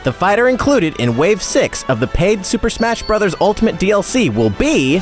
The fighter included in Wave 6 of the paid Super Smash Bros. Ultimate DLC will be...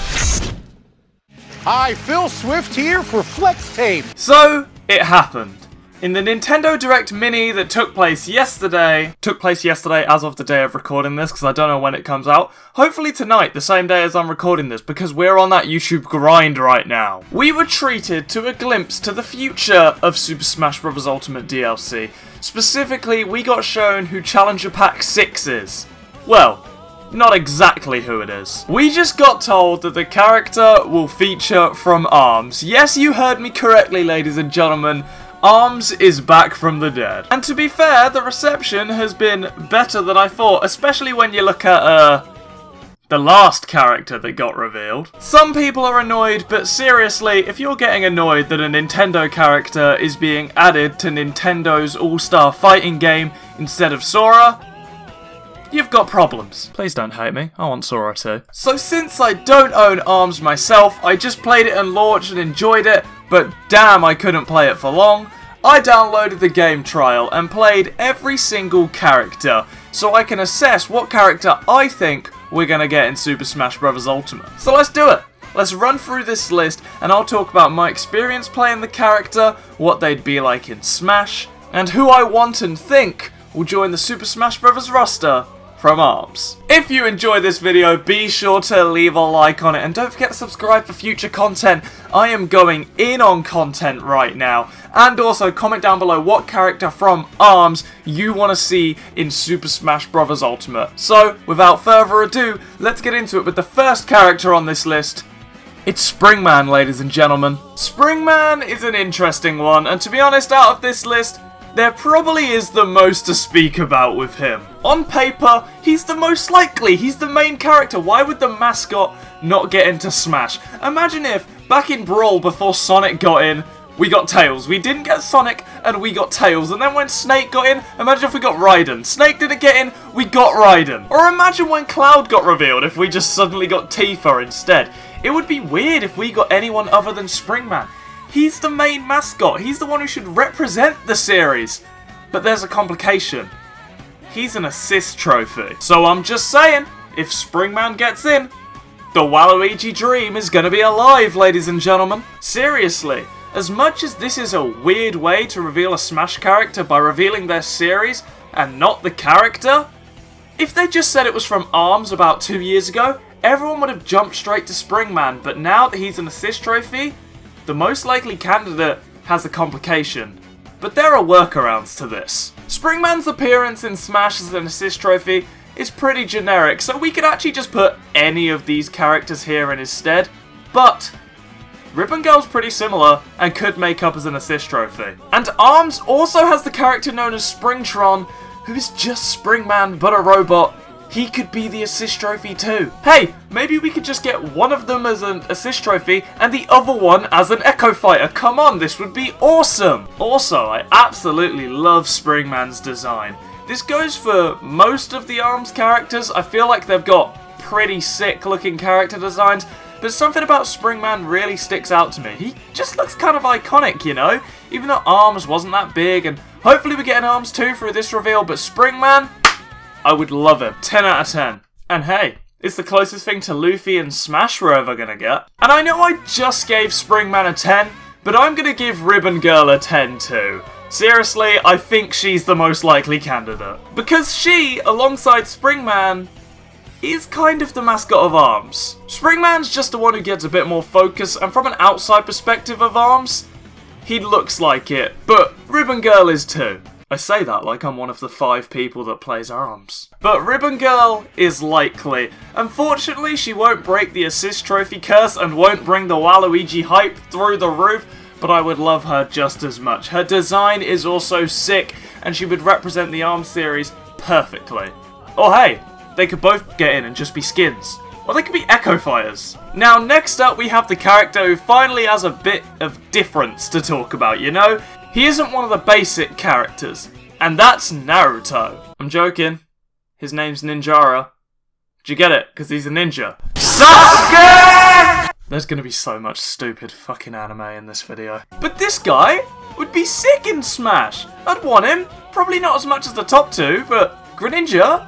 Hi, Phil Swift here for Flex Tape. So, it happened. In the Nintendo Direct Mini that took place yesterday as of the day of recording this, because I don't know when it comes out, hopefully tonight, the same day as I'm recording this, because we're on that YouTube grind right now. We were treated to a glimpse to the future of Super Smash Bros. Ultimate DLC. Specifically, we got shown who Challenger Pack 6 is. Well, not exactly who it is. We just got told that the character will feature from ARMS. Yes, you heard me correctly, ladies and gentlemen. ARMS is back from the dead. And to be fair, the reception has been better than I thought, especially when you look at, the last character that got revealed. Some people are annoyed, but seriously, if you're getting annoyed that a Nintendo character is being added to Nintendo's All-Star Fighting game instead of Sora, you've got problems. Please don't hate me, I want Sora too. So since I don't own ARMS myself, I just played it and launched and enjoyed it, but damn I couldn't play it for long. I downloaded the game trial and played every single character, so I can assess what character I think we're gonna get in Super Smash Bros. Ultimate. So let's do it! Let's run through this list and I'll talk about my experience playing the character, what they'd be like in Smash, and who I want and think will join the Super Smash Bros. Roster from ARMS. If you enjoy this video, be sure to leave a like on it and don't forget to subscribe for future content. I am going in on content right now. And also comment down below what character from ARMS you want to see in Super Smash Bros. Ultimate. So, without further ado, let's get into it with the first character on this list. It's Springman, ladies and gentlemen. Springman is an interesting one, and to be honest, out of this list, there probably is the most to speak about with him. On paper, he's the most likely, he's the main character. Why would the mascot not get into Smash? Imagine if, back in Brawl before Sonic got in, we got Tails. We didn't get Sonic, and we got Tails. And then when Snake got in, imagine if we got Raiden. Snake didn't get in, we got Raiden. Or imagine when Cloud got revealed, if we just suddenly got Tifa instead. It would be weird if we got anyone other than Springman. He's the main mascot. He's the one who should represent the series. But there's a complication. He's an assist trophy. So I'm just saying, if Springman gets in, the Waluigi dream is gonna be alive, ladies and gentlemen. Seriously, as much as this is a weird way to reveal a Smash character by revealing their series and not the character, if they just said it was from ARMS about 2 years ago, everyone would have jumped straight to Springman. But now that he's an assist trophy, the most likely candidate has a complication, but there are workarounds to this. Springman's appearance in Smash as an assist trophy is pretty generic, so we could actually just put any of these characters here in his stead, but Ribbon Girl's pretty similar and could make up as an assist trophy. And ARMS also has the character known as Tron, who is just Springman but a robot. He could be the assist trophy too. Hey, maybe we could just get one of them as an assist trophy and the other one as an Echo Fighter. Come on, this would be awesome. Also, I absolutely love Springman's design. This goes for most of the ARMS characters. I feel like they've got pretty sick looking character designs, but something about Springman really sticks out to me. He just looks kind of iconic, you know? Even though ARMS wasn't that big, and hopefully we get an ARMS 2 through this reveal, but Springman, I would love him. 10 out of 10. And hey, it's the closest thing to Luffy and Smash we're ever gonna get. And I know I just gave Springman a 10, but I'm gonna give Ribbon Girl a 10 too. Seriously, I think she's the most likely candidate. Because she, alongside Springman, is kind of the mascot of ARMS. Springman's just the one who gets a bit more focus, and from an outside perspective of ARMS, he looks like it, but Ribbon Girl is too. I say that like I'm one of the 5 people that plays ARMS. But Ribbon Girl is likely. Unfortunately, she won't break the assist trophy curse and won't bring the Waluigi hype through the roof, but I would love her just as much. Her design is also sick, and she would represent the ARMS series perfectly. Or hey, they could both get in and just be skins. Or they could be Echo Fighters. Now, next up we have the character who finally has a bit of difference to talk about, you know? He isn't one of the basic characters, and that's Naruto. I'm joking. His name's Ninjara. Do you get it? Because he's a ninja. Sasuke! There's gonna be so much stupid fucking anime in this video. But this guy would be sick in Smash. I'd want him. Probably not as much as the top 2, but Greninja?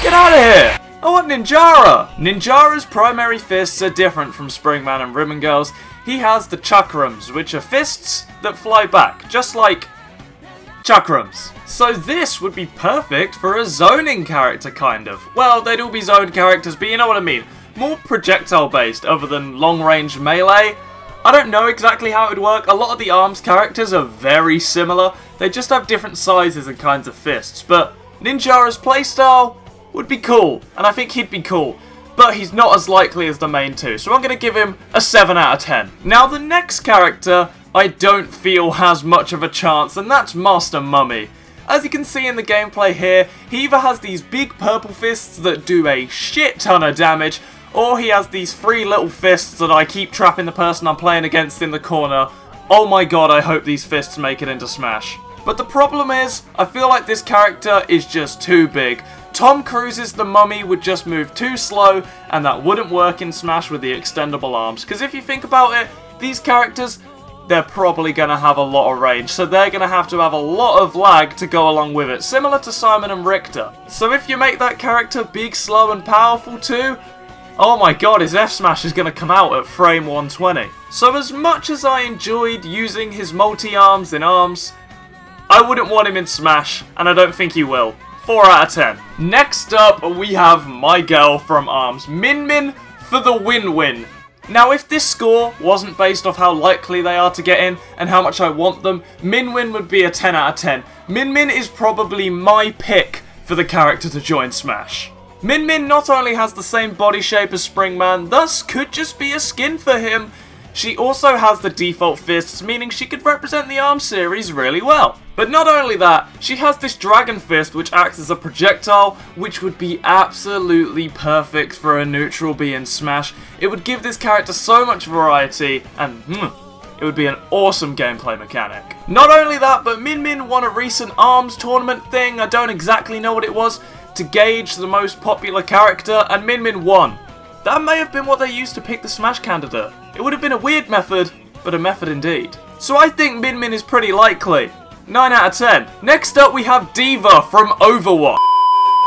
Get out of here! I want Ninjara! Ninjara's primary fists are different from Springman and Ribbon Girls. He has the chakrams, which are fists that fly back, just like chakrams. So this would be perfect for a zoning character, kind of. Well, they'd all be zoned characters, but you know what I mean. More projectile based, other than long range melee. I don't know exactly how it would work. A lot of the ARMS characters are very similar. They just have different sizes and kinds of fists. But Ninjara's playstyle would be cool, and I think he'd be cool. But he's not as likely as the main two, so I'm going to give him a 7 out of 10. Now the next character I don't feel has much of a chance, and that's Master Mummy. As you can see in the gameplay here, he either has these big purple fists that do a shit ton of damage, or he has these 3 little fists that I keep trapping the person I'm playing against in the corner. Oh my god, I hope these fists make it into Smash. But the problem is, I feel like this character is just too big. Tom Cruise's The Mummy would just move too slow, and that wouldn't work in Smash with the extendable arms. Because if you think about it, these characters, they're probably going to have a lot of range, so they're going to have a lot of lag to go along with it, similar to Simon and Richter. So if you make that character big, slow, and powerful too, oh my god, his F-Smash is going to come out at frame 120. So as much as I enjoyed using his multi-arms in ARMS, I wouldn't want him in Smash, and I don't think he will. 4 out of 10. Next up, we have my girl from ARMS, Min Min, for the win-win. Now, if this score wasn't based off how likely they are to get in and how much I want them, Min Min would be a 10 out of 10. Min Min is probably my pick for the character to join Smash. Min Min not only has the same body shape as Springman, thus could just be a skin for him, she also has the default fists, meaning she could represent the ARMS series really well. But not only that, she has this dragon fist which acts as a projectile, which would be absolutely perfect for a neutral B in Smash. It would give this character so much variety, and it would be an awesome gameplay mechanic. Not only that, but Min Min won a recent ARMS tournament thing, I don't exactly know what it was, to gauge the most popular character, and Min Min won. That may have been what they used to pick the Smash candidate. It would have been a weird method, but a method indeed. So I think Min Min is pretty likely. 9 out of 10. Next up we have Deva from Overwatch.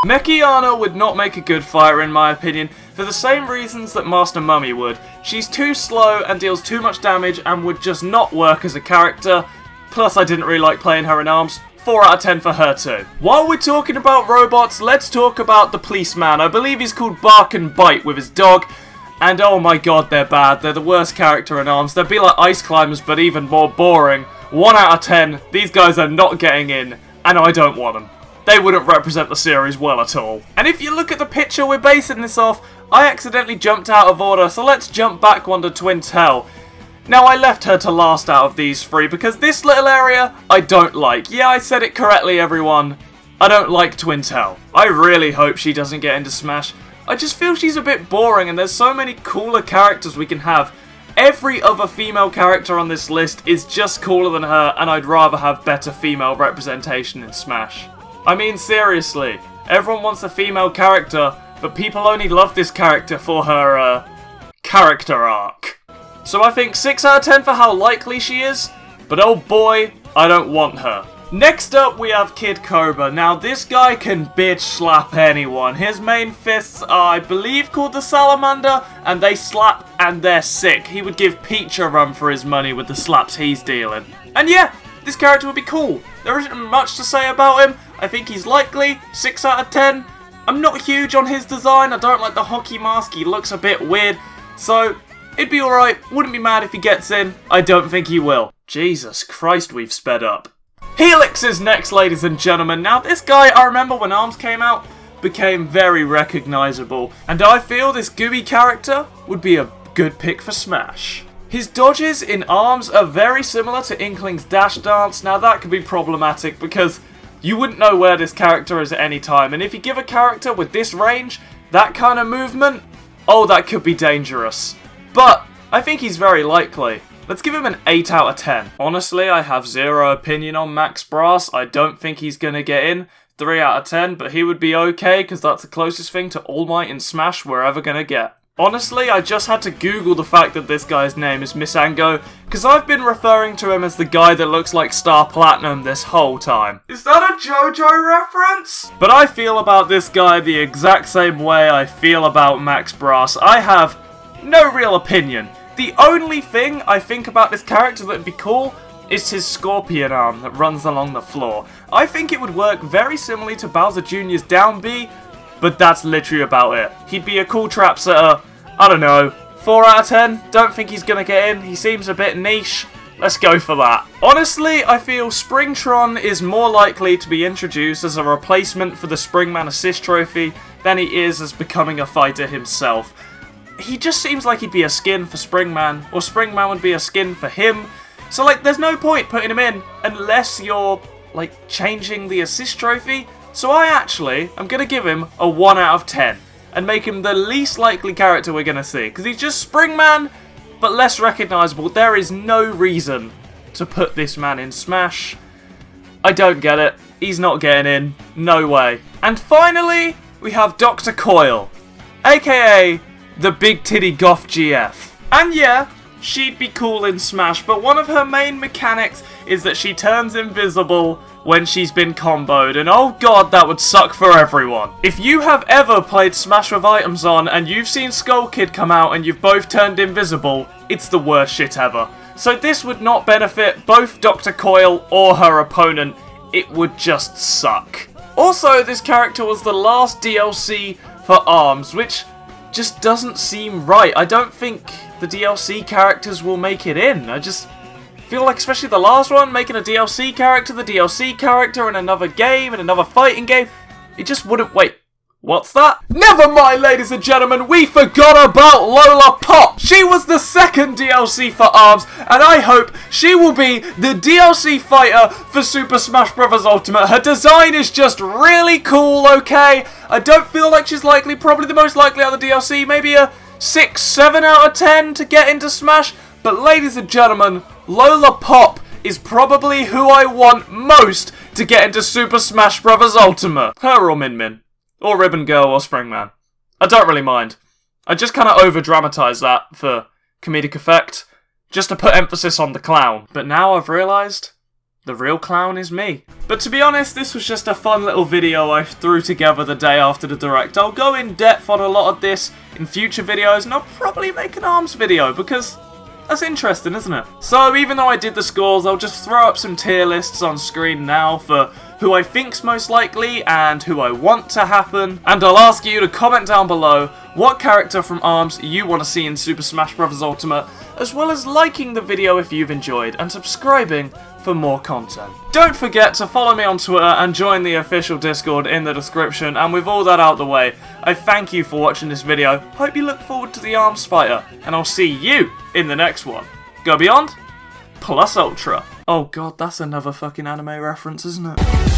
Mekiana would not make a good fighter in my opinion, for the same reasons that Master Mummy would. She's too slow and deals too much damage and would just not work as a character. Plus I didn't really like playing her in ARMS. 4 out of 10 for her too. While we're talking about robots, let's talk about the policeman. I believe he's called Barkbite with his dog. And oh my god, they're bad. They're the worst character in ARMS. They'd be like Ice Climbers, but even more boring. 1 out of 10. These guys are not getting in, and I don't want them. They wouldn't represent the series well at all. And if you look at the picture we're basing this off, I accidentally jumped out of order, so let's jump back one to Twintel. Now, I left her to last out of these 3 because this little area I don't like. Yeah, I said it correctly, everyone. I don't like Twintel. I really hope she doesn't get into Smash. I just feel she's a bit boring and there's so many cooler characters we can have. Every other female character on this list is just cooler than her, and I'd rather have better female representation in Smash. I mean, seriously, everyone wants a female character, but people only love this character for her, character arc. So I think 6 out of 10 for how likely she is, but oh boy, I don't want her. Next up, we have Kid Koba. Now, this guy can bitch slap anyone. His main fists are, I believe, called the Salamander, and they slap and they're sick. He would give Peach a run for his money with the slaps he's dealing. And yeah, this character would be cool. There isn't much to say about him. I think he's likely, 6 out of 10. I'm not huge on his design. I don't like the hockey mask. He looks a bit weird. So, it'd be alright. Wouldn't be mad if he gets in. I don't think he will. Jesus Christ, we've sped up. Helix is next, ladies and gentlemen. Now, this guy, I remember when ARMS came out, became very recognisable. And I feel this gooey character would be a good pick for Smash. His dodges in ARMS are very similar to Inkling's dash dance. Now, that could be problematic because you wouldn't know where this character is at any time. And if you give a character with this range, that kind of movement, oh, that could be dangerous. But I think he's very likely. Let's give him an 8 out of 10. Honestly, I have zero opinion on Max Brass. I don't think he's going to get in. 3 out of 10, but he would be okay because that's the closest thing to All Might in Smash we're ever going to get. Honestly, I just had to Google the fact that this guy's name is Miss Ango, because I've been referring to him as the guy that looks like Star Platinum this whole time. Is that a JoJo reference? But I feel about this guy the exact same way I feel about Max Brass. I have no real opinion. The only thing I think about this character that would be cool is his scorpion arm that runs along the floor. I think it would work very similarly to Bowser Jr.'s down B, but that's literally about it. He'd be a cool trap setter. I don't know, 4 out of 10? Don't think he's gonna get in. He seems a bit niche. Let's go for that. Honestly, I feel Tron is more likely to be introduced as a replacement for the Springman assist trophy than he is as becoming a fighter himself. He just seems like he'd be a skin for Springman, or Springman would be a skin for him. So, like, there's no point putting him in unless you're, like, changing the assist trophy. So I'm going to give him a 1 out of 10 and make him the least likely character we're going to see. Because he's just Springman, but less recognisable. There is no reason to put this man in Smash. I don't get it. He's not getting in. No way. And finally, we have Dr. Coil, aka the Big Titty Goth GF. And yeah, she'd be cool in Smash, but one of her main mechanics is that she turns invisible when she's been comboed, and oh god, that would suck for everyone. If you have ever played Smash with items on and you've seen Skull Kid come out and you've both turned invisible, it's the worst shit ever. So this would not benefit both Dr. Coil or her opponent, it would just suck. Also, this character was the last DLC for ARMS, which just doesn't seem right. I don't think the DLC characters will make it in. I just feel like, especially the last one, making a DLC character in another game, in another fighting game, it just wouldn't. Wait, what's that? Never mind, ladies and gentlemen, we forgot about Lola Pop. She was the second DLC for ARMS, and I hope she will be the DLC fighter for Super Smash Bros. Ultimate. Her design is just really cool, okay? I don't feel like she's likely, probably the most likely out of the DLC, maybe a 6, 7 out of 10 to get into Smash. But ladies and gentlemen, Lola Pop is probably who I want most to get into Super Smash Bros. Ultimate. Her or Min Min. Or Ribbon Girl or Springman. I don't really mind. I just kind of over-dramatise that for comedic effect, just to put emphasis on the clown. But now I've realised the real clown is me. But to be honest, this was just a fun little video I threw together the day after the Direct. I'll go in depth on a lot of this in future videos, and I'll probably make an ARMS video, because that's interesting, isn't it? So even though I did the scores, I'll just throw up some tier lists on screen now for who I think's most likely and who I want to happen. And I'll ask you to comment down below what character from ARMS you want to see in Super Smash Bros. Ultimate, as well as liking the video if you've enjoyed and subscribing for more content. Don't forget to follow me on Twitter and join the official Discord in the description, and with all that out the way, I thank you for watching this video, hope you look forward to the ARMS fighter, and I'll see you in the next one. Go Beyond, plus Ultra. Oh god, that's another fucking anime reference, isn't it?